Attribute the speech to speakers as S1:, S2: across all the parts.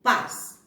S1: paz.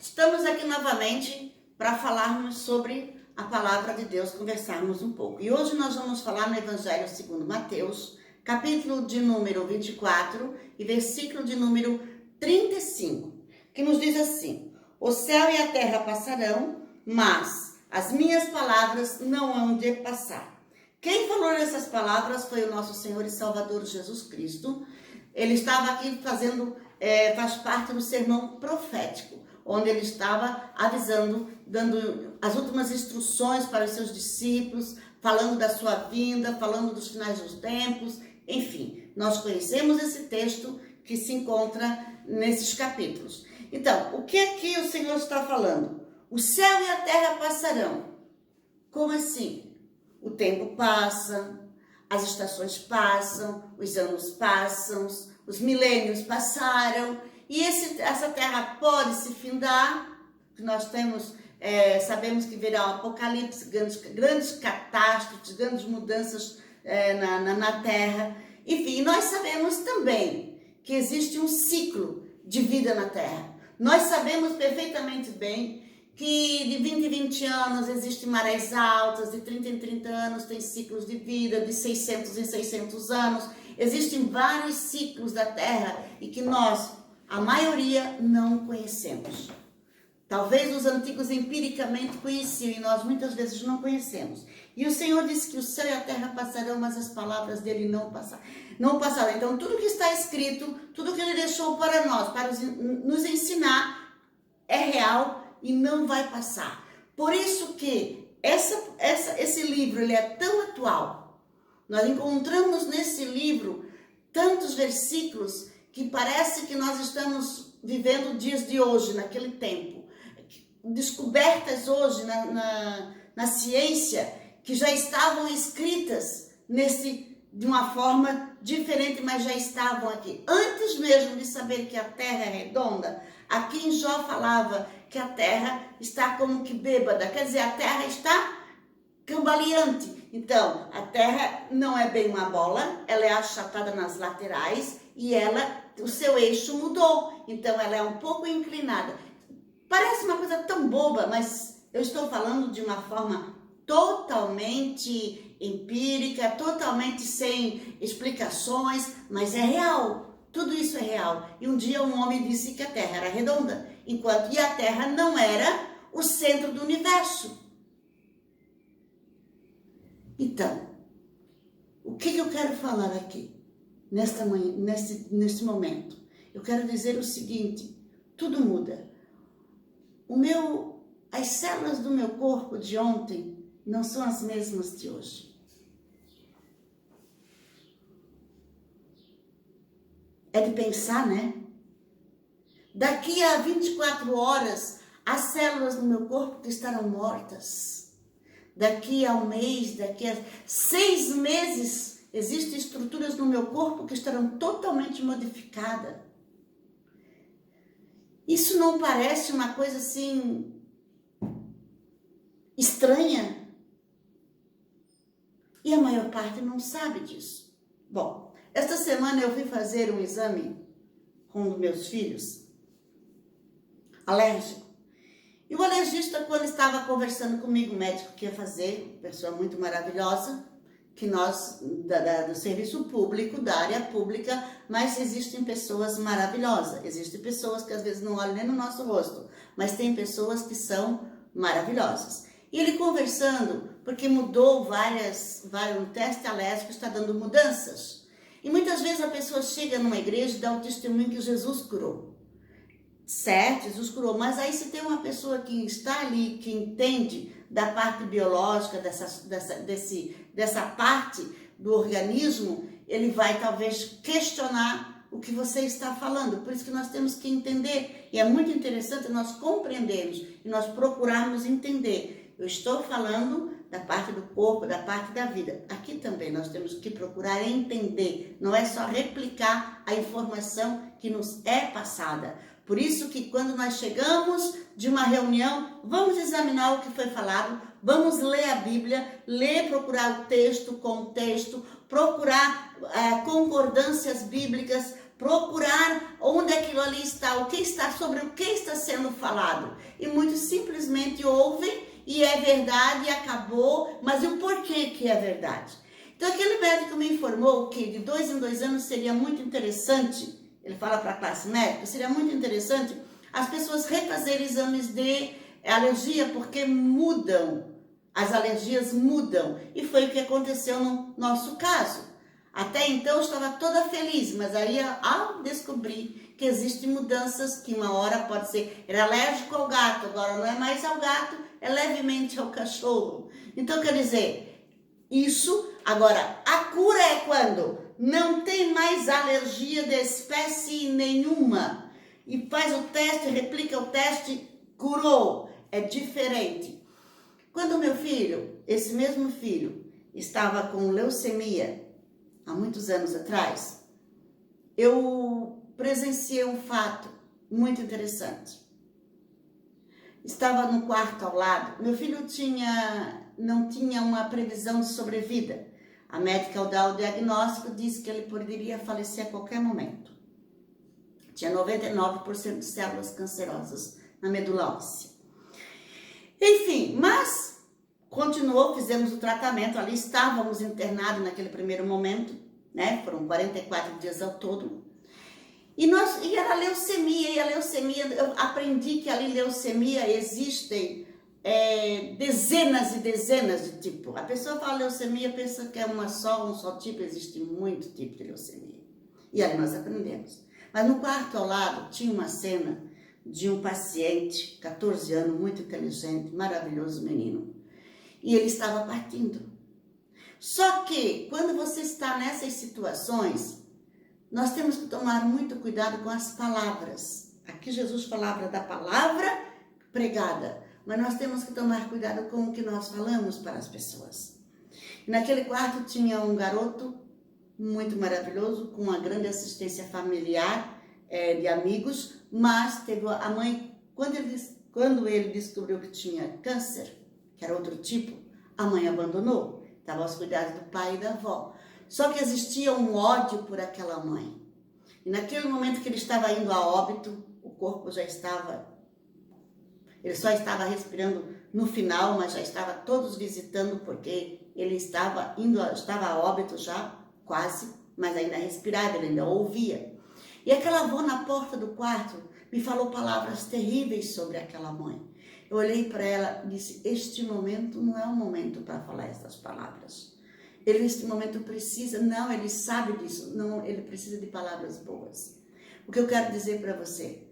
S1: Estamos aqui novamente para falarmos sobre a palavra de Deus, conversarmos um pouco. E hoje nós vamos falar no Evangelho segundo Mateus, capítulo de número 24 e versículo de número 35, que nos diz assim: o céu e a terra passarão, mas as minhas palavras não hão de passar. Quem falou essas palavras foi o nosso Senhor e Salvador Jesus Cristo. Ele estava aqui faz parte do sermão profético, onde ele estava avisando, dando as últimas instruções para os seus discípulos, falando da sua vinda, falando dos finais dos tempos, enfim. Nós conhecemos esse texto que se encontra nesses capítulos. Então, o que aqui o Senhor está falando? O céu e a terra passarão. Como assim? O tempo passa, as estações passam, os anos passam, os milênios passaram, e essa terra pode se findar. Nós sabemos que virá o apocalipse, grandes catástrofes, grandes mudanças na terra. Enfim, nós sabemos também que existe um ciclo de vida na terra. Nós sabemos perfeitamente bem que de 20 em 20 anos existem marés altas, de 30 em 30 anos tem ciclos de vida, de 600 em 600 anos. Existem vários ciclos da Terra e que nós, a maioria, não conhecemos. Talvez os antigos empiricamente conheciam e nós muitas vezes não conhecemos. E o Senhor disse que o céu e a terra passarão, mas as palavras dele não passarão. Então, tudo que está escrito, tudo que ele deixou para nós, para nos ensinar, é real e não vai passar. Por isso que esse livro ele é tão atual. Nós encontramos nesse livro tantos versículos que parece que nós estamos vivendo dias de hoje, naquele tempo. Descobertas hoje na ciência que já estavam escritas de uma forma diferente, mas já estavam aqui. Antes mesmo de saber que a Terra é redonda, aqui em Jó falava que a terra está como que bêbada, quer dizer, a terra está cambaleante. Então, a terra não é bem uma bola, ela é achatada nas laterais e o seu eixo mudou, então ela é um pouco inclinada. Parece uma coisa tão boba, mas eu estou falando de uma forma totalmente empírica, totalmente sem explicações, mas é real. Tudo isso é real. E um dia um homem disse que a Terra era redonda, e a Terra não era o centro do universo. Então, o que eu quero falar aqui, neste momento? Eu quero dizer o seguinte: tudo muda. As células do meu corpo de ontem não são as mesmas de hoje. É de pensar, né? Daqui a 24 horas, as células do meu corpo estarão mortas. Daqui a um mês, daqui a 6 meses, existem estruturas no meu corpo que estarão totalmente modificadas. Isso não parece uma coisa assim estranha? E a maior parte não sabe disso. Bom, esta semana eu fui fazer um exame com um dos meus filhos, alérgico. E o alergista, quando estava conversando comigo, o médico que ia fazer, pessoa muito maravilhosa, que nós, do serviço público, da área pública, mas existem pessoas maravilhosas. Existem pessoas que às vezes não olham nem no nosso rosto, mas tem pessoas que são maravilhosas. E ele conversando, porque mudou o teste alérgico está dando mudanças. E muitas vezes a pessoa chega numa igreja e dá o testemunho que Jesus curou. Certo, Jesus curou, mas aí se tem uma pessoa que está ali, que entende da parte biológica, dessa parte do organismo, ele vai talvez questionar o que você está falando. Por isso que nós temos que entender, e é muito interessante nós compreendermos e nós procurarmos entender. Eu estou falando da parte do corpo, da parte da vida. Aqui também nós temos que procurar entender, não é só replicar a informação que nos é passada. Por isso que quando nós chegamos de uma reunião, vamos examinar o que foi falado, vamos ler a Bíblia, procurar o texto, contexto, procurar concordâncias bíblicas procurar onde aquilo ali está, sobre o que está sendo falado. E muitos simplesmente ouvem e é verdade e acabou, mas e o porquê que é verdade? Então aquele médico me informou que de 2 em 2 anos seria muito interessante, ele fala para a classe médica, seria muito interessante as pessoas refazerem exames de alergia, porque mudam, as alergias mudam. E foi o que aconteceu no nosso caso. Até então eu estava toda feliz, mas aí ao descobrir que existem mudanças, que uma hora pode ser, era alérgico ao gato, agora não é mais ao gato, é levemente ao cachorro. Então quer dizer, isso, agora, a cura é quando não tem mais alergia de espécie nenhuma. E faz o teste, replica o teste, curou. É diferente. Quando meu filho, esse mesmo filho, estava com leucemia, há muitos anos atrás, eu presenciei um fato muito interessante. Estava no quarto ao lado, meu filho não tinha uma previsão de sobrevida. A médica, ao dar o diagnóstico, disse que ele poderia falecer a qualquer momento. Tinha 99% de células cancerosas na medula óssea. Enfim, mas continuou, fizemos o tratamento, ali estávamos internados naquele primeiro momento, né? Foram 44 dias ao todo. E era leucemia, e a leucemia, eu aprendi que ali leucemia existem dezenas e dezenas de tipos. A pessoa fala leucemia, pensa que é um só tipo, existe muito tipo de leucemia. E ali nós aprendemos. Mas no quarto ao lado tinha uma cena de um paciente, 14 anos, muito inteligente, maravilhoso menino. E ele estava partindo. Só que, quando você está nessas situações, nós temos que tomar muito cuidado com as palavras. Aqui Jesus falava da palavra pregada, mas nós temos que tomar cuidado com o que nós falamos para as pessoas. E naquele quarto tinha um garoto muito maravilhoso, com uma grande assistência familiar, de amigos, mas teve a mãe, quando ele descobriu que tinha câncer, que era outro tipo, a mãe abandonou, estava aos cuidados do pai e da avó. Só que existia um ódio por aquela mãe. E naquele momento que ele estava indo a óbito, o corpo já estava, ele só estava respirando no final, mas já estava todos visitando, porque ele estava a óbito já, quase, mas ainda respirava, ele ainda ouvia. E aquela avó na porta do quarto me falou palavras terríveis sobre aquela mãe. Eu olhei para ela e disse, este momento não é o momento para falar essas palavras. Ele neste momento precisa, não, ele sabe disso, não, ele precisa de palavras boas. O que eu quero dizer para você,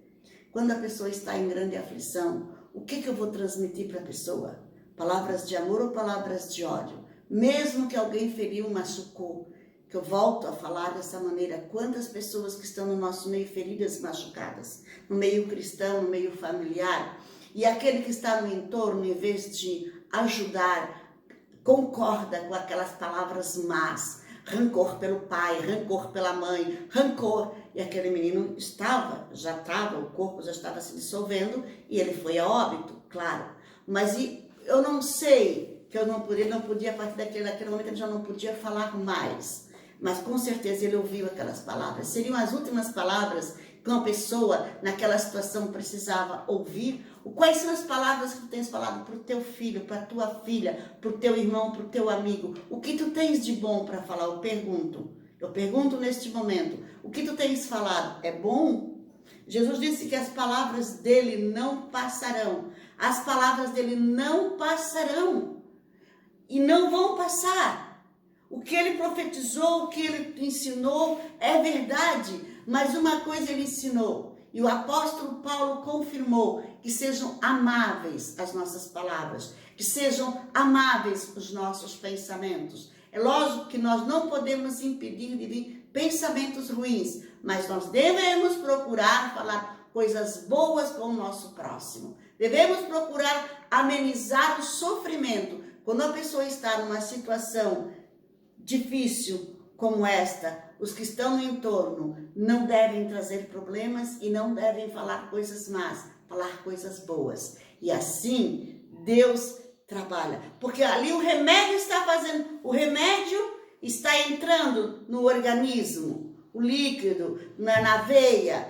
S1: quando a pessoa está em grande aflição, o que eu vou transmitir para a pessoa? Palavras de amor ou palavras de ódio? Mesmo que alguém feriu, machucou, que eu volto a falar dessa maneira, quantas pessoas que estão no nosso meio feridas, machucadas, no meio cristão, no meio familiar, e aquele que está no entorno, em vez de ajudar, concorda com aquelas palavras más, rancor pelo pai, rancor pela mãe, rancor, e aquele menino o corpo já estava se dissolvendo, e ele foi a óbito, claro, mas eu não sei, que eu não podia, a partir daquele momento ele já não podia falar mais, mas com certeza ele ouviu aquelas palavras. Seriam as últimas palavras que uma pessoa naquela situação precisava ouvir. Quais são as palavras que tu tens falado para o teu filho, para a tua filha, para o teu irmão, para o teu amigo? O que tu tens de bom para falar? Eu pergunto neste momento, o que tu tens falado é bom? Jesus disse que as palavras dele não passarão. As palavras dele não passarão e não vão passar. O que ele profetizou, o que ele ensinou é verdade, mas uma coisa ele ensinou, e o apóstolo Paulo confirmou, que sejam amáveis as nossas palavras, que sejam amáveis os nossos pensamentos. É lógico que nós não podemos impedir de vir pensamentos ruins, mas nós devemos procurar falar coisas boas com o nosso próximo. Devemos procurar amenizar o sofrimento. Quando a pessoa está numa situação difícil como esta, os que estão no entorno não devem trazer problemas e não devem falar coisas más, falar coisas boas. E assim Deus trabalha, porque ali o remédio está entrando no organismo, o líquido, na veia.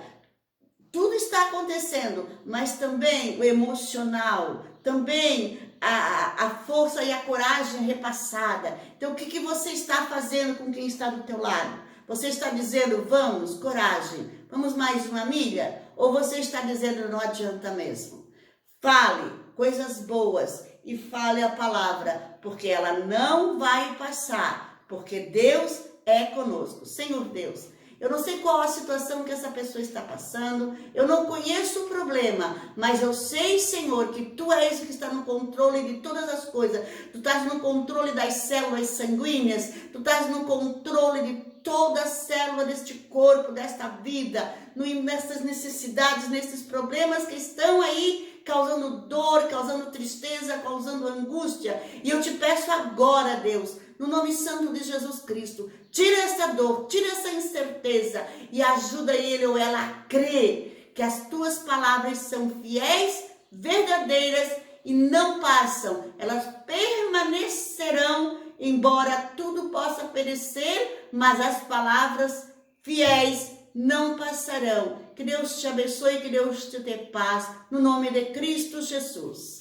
S1: Tudo está acontecendo, mas também o emocional, também a força e a coragem repassada. Então, o que você está fazendo com quem está do teu lado? Você está dizendo, vamos, coragem, vamos mais uma milha? Ou você está dizendo, não adianta mesmo? Fale coisas boas e fale a palavra, porque ela não vai passar, porque Deus é conosco. Senhor Deus, eu não sei qual a situação que essa pessoa está passando, eu não conheço o problema, mas eu sei, Senhor, que Tu és o que está no controle de todas as coisas. Tu estás no controle das células sanguíneas, Tu estás no controle de toda a célula deste corpo, desta vida, nessas necessidades, nesses problemas que estão aí, causando dor, causando tristeza, causando angústia. E eu te peço agora, Deus, no nome santo de Jesus Cristo, tira essa dor, tira essa incerteza e ajuda ele ou ela a crer que as tuas palavras são fiéis, verdadeiras e não passam. Elas permanecerão, embora tudo possa perecer, mas as palavras fiéis não passarão. Que Deus te abençoe, que Deus te dê paz, no nome de Cristo Jesus.